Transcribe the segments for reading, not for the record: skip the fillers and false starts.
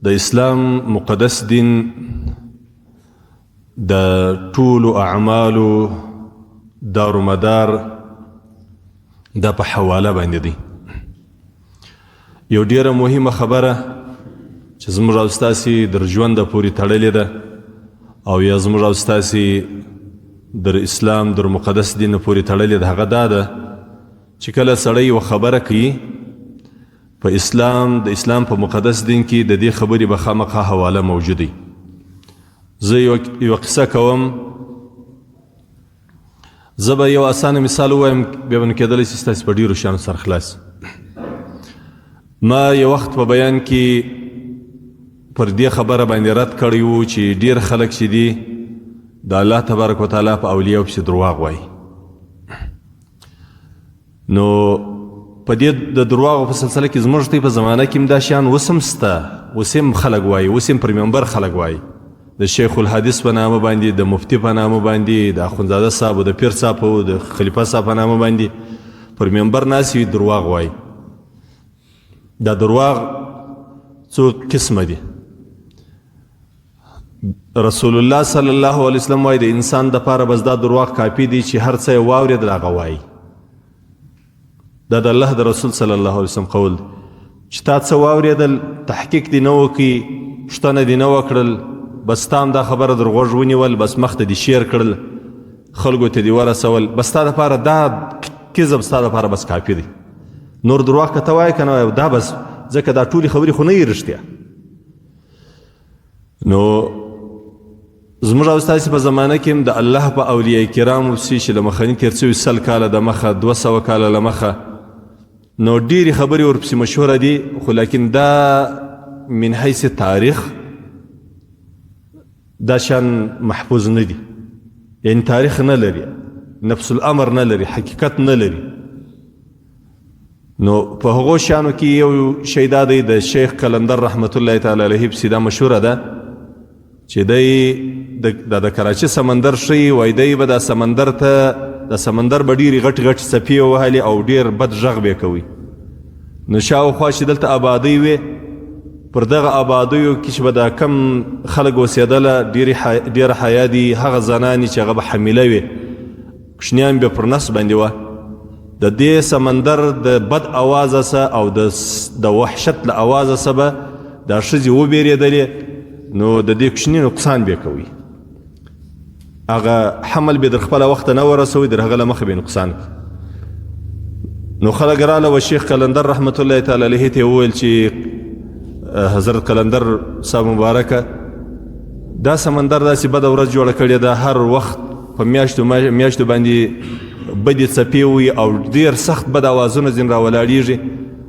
د اسلام مقدس دین د ټولو اعمالو دارومدار دا په حواله باندې دی. یو ډیره مهمه خبره چې زموږ او ستاسې در ژونده پورې تړلې ده او یا زموږ او ستاسې در اسلام در مقدس دین پورې تړلې ده، هغه دا ده چې کله سړی یو خبره کوي په اسلام د اسلام په مقدس دین کې د دې خبرې به خامخا حواله موجودی. زه یو قصه کوم. زه به یو اسانه مثال ووایم، بیا به نو کېدلی چې ستاسې په ډېرو شیانو سره خلاص. ما یو وخت په بیان کې پر دې خبره باندې رد کړی و چې ډېر خلک چې دي د الله تبارک وتعالی په اولیاو پسې درواغ وایي. نو په دې د درواغو په سلسله کې زموږ ته په زمانه کې هم دا شیان اوس هم شته، اوس هم خلک وایي، اوس هم پر منبر خلک وایي د شیخ الحدیث په نامه باندې، د مفتی په نامه باندې، د اخوندزاده صاحب او د پیر صاحب او د خلیفه صاحب په نامه باندې پر منبر ناست وي درواغ وایي. دا درواغ څو قسمه دي. رسول الله صلی الله علیه وسلم وایي د انسان دپاره بس دا درواغ کافي دي چې هر څه یې واورېدل هغه وایي. دا د الله د رسول صلی الله علیه وسلم قول دی چې تا څه واورېدل، تحقیق دې نه وکړي، پوښتنه دې نه وکړل، بس تا هم دا خبره در غوږ ونیول، بس مخ ته دې شیر کړل، خلکو ته دې ورسول، بس تا دپاره دا کذب ستا دپاره بس کافي دی. نور درواغ که ته وایې که نه وایې دا بس، ځکه دا ټولې خبرې خو نه یې رښتیا. نو زموږ او ستاسې په زمانه کې هم د الله په اولیاء کرامو پسې چې له مخني تېر شوي 100 کاله د مخه، 200 کاله له مخه، نو ډېرې خبرې ورپسې مشهوره دي، خو لیکن دا من حیث تاریخ دا شان محفوظ نه دي، یعنی تاریخ نه لري، نفس الامر نه لري، حقیقت نه لري. نو په هغو شیانو کې یو شی دا دی د شیخ قلندر رحمت الله تعالی علیه پسې دا مشهوره ده چې دی د کراچي سمندر ښیي، وایي دی به دا سمندر ته د سمندر به ډېرې غټ غټ څپې وهلې او ډېر بد غږ به یې کوي. نو شاوخوا چې دلته آبادۍ وې، پر دغه آبادیو کې چې به دا کم خلک اوسېدله ډېره حیا دي، هغه زنانې چې هغه به حمیله وې، کوچنیان به پر نس باندې وه، د دې سمندر د بد اوازه سه او د وحشت له اوازه سه به دا ښځې وبېرېدلې، نو د دې کوچني نقصان به یې کوي. هغه حمل به در خپله وخته نه ورسوي، در هغه له مخه به نقصان کوي. نو خلک راله و شیخ قلندر رحمت الله تعالی علیه ته یې وویل چې حضرت قلندر صاحب مبارکه دا سمندر داسې بده ورځ جوړه کړې ده، هر وخت په میاشتو باندې بدې څپې وي او ډېر سخت بد اوازونه ځینې راولاړېږي.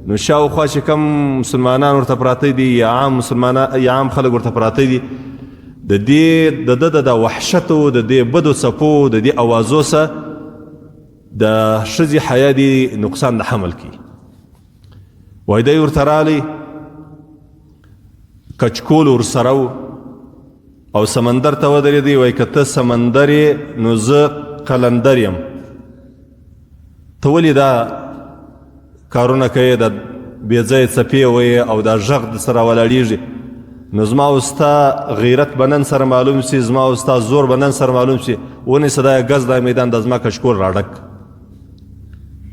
نو شاوخوا چې کم مسلمانان ورته پراته دي یا عام خلک ورته پراته دي، د دې د وحشتو د دې بدو څپو د دې اوازو سه د ښځې حیا دي نقصان د حمل کوي. وایي دی ورته رالی کچکول ورسره و او سمندر ته ودرېدی، وایي که ته سمندر یې نو زه قلندر یم، ته ولې دا کارونه کوي، د بې ځایه څپې وایې او دا غږ د سره ولاړېږي، نو زما او ستا غیرت به نن سره معلوم سي، زما او ستا زور به نن سره معلوم سي، ونیسه دا ګز دا میدان دا زما کچکول راډک.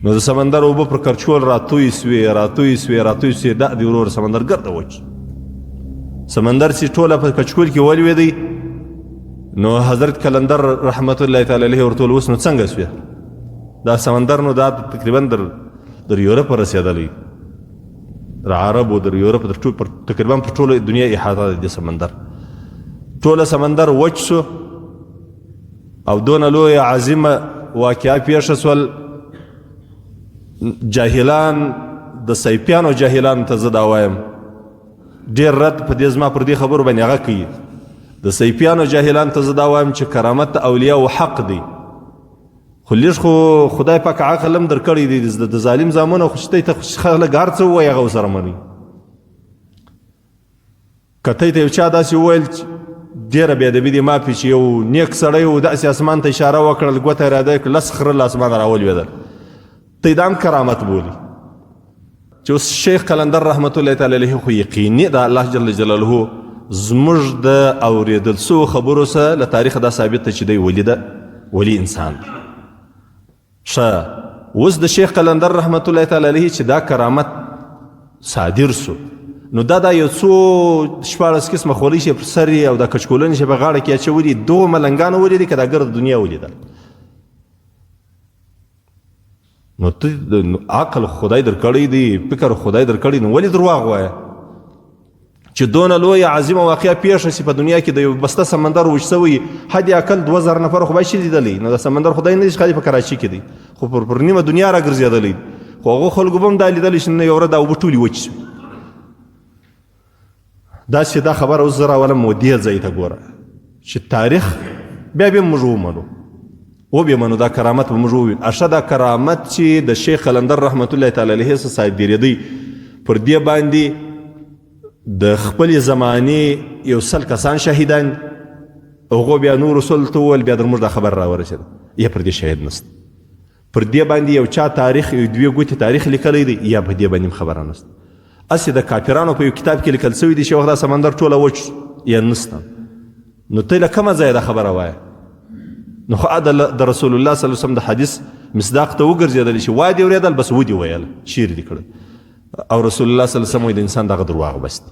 نو د سمندر اوبه پر کچکول راتوی سوې دا دې ورور سمندر ګرده وچ. سمندر چې ټوله په کچکول کې ولوېدی، نو حضرت قلندر رحمت الله تعالی علیه ورته وویل اوس نو څنګه سوې؟ دا سمندر نو دا تقریبا در یورپ رسېدلی، در عربو در یورپ تقریبا پر ټوله دنیا احاطه ده د سمندر. ټوله سمندر وچ سو او دونه لویه عظیمه واقعه پیښه سول. جاهلان د سیپیانو جاهلانو ته زه دا وایم، ډېر رد په دې زما پر دې خبرو باندې هغه کوي. د سیپیانو جاهلانو ته زه دا وایم چې کرامت د اولیاو حق دی، خو لږ خو خدای پاک عقل هم در کړی دی، د ظالم زامنو خو شته ته خلک هر څه ووایي هغه ورسره مني. که ته ته یو چا داسې وویل ډېره بېادبي دې معافي چې یو نیک سړی و داسې اسمان ته اشاره وکړل، ګوته یې راده کړه، لس خره له اسمانه راولوېدل، ته یې دا هم کرامت بولي. چې اوس شیخ قلندر رحمت الله تعالی علیه خو یقیني د الله جل جلاله زموږ د اورېدل سوو خبرو سره له تاریخ دا ثابت ده چې دی ولی انسان دی. ښه اوس د شیخ قلندر رحمت الله تعالی علیه چې دا کرامت صادر سو نو دا یو څو 14 قسمه خولۍ چې پر سر یې او دا کچکولنې چې په غاړه کې اچولي دغو ملنګانو ولیدي که دا ګرد دنیا ولیدل. نو ته عقل خدای در کړی دی، فکر خدای در کړی، نو ولې درواغ وایه چې دونه لویه عظیمه واقعه پیښه شي په دنیا کې د یو بسته سمندر وچ سوی حد اقل 2000 نفر خو باید شي لیدلی. نو د سمندر خدای نه دی خالي په کراچي کې دی خو پر نیمه دنیا را ګرځېدلی خو هغو خلکو به هم دا لیدلی چې نه یو ورځ دا اوبه ټولې وچ شوي. داسې دا خبره اوس زه راولم دې ځای ته ګوره چې تاریخ بیا موږ ومنو وبېمنو دا کرامت به موږ ووینو. اشه دا کرامت چې د شیخ قلندر رحمت الله تعالی علیه څخه صادرېدی پر دې باندې د خپلې زمانې یو 100 کسان شهیدان هغو بیا نور رسول ته وویل بیا در موږ دا خبر راورسېده یا پر دې شهید نسته. پر دې باندې یو چا تاریخ یو 2 ګوتې تاریخ لیکلی دی یا په دې باندې خبره نسته. اسې د کافرانو په یو کتاب کې لیکل سوي دي چې دا سمندر ټوله وچ یا نسته. نو ته له کومه ځایه دا خبره وایه؟ نو خو د رسول الله صلی الله علیه وسلم د حدیث مصداق ته وګرځېدلی چې وادي اورېدل بس ودې ویل شعر دې کړی او رسول الله صلی الله علیه وسلم د انسان دغه درواغ بس دی.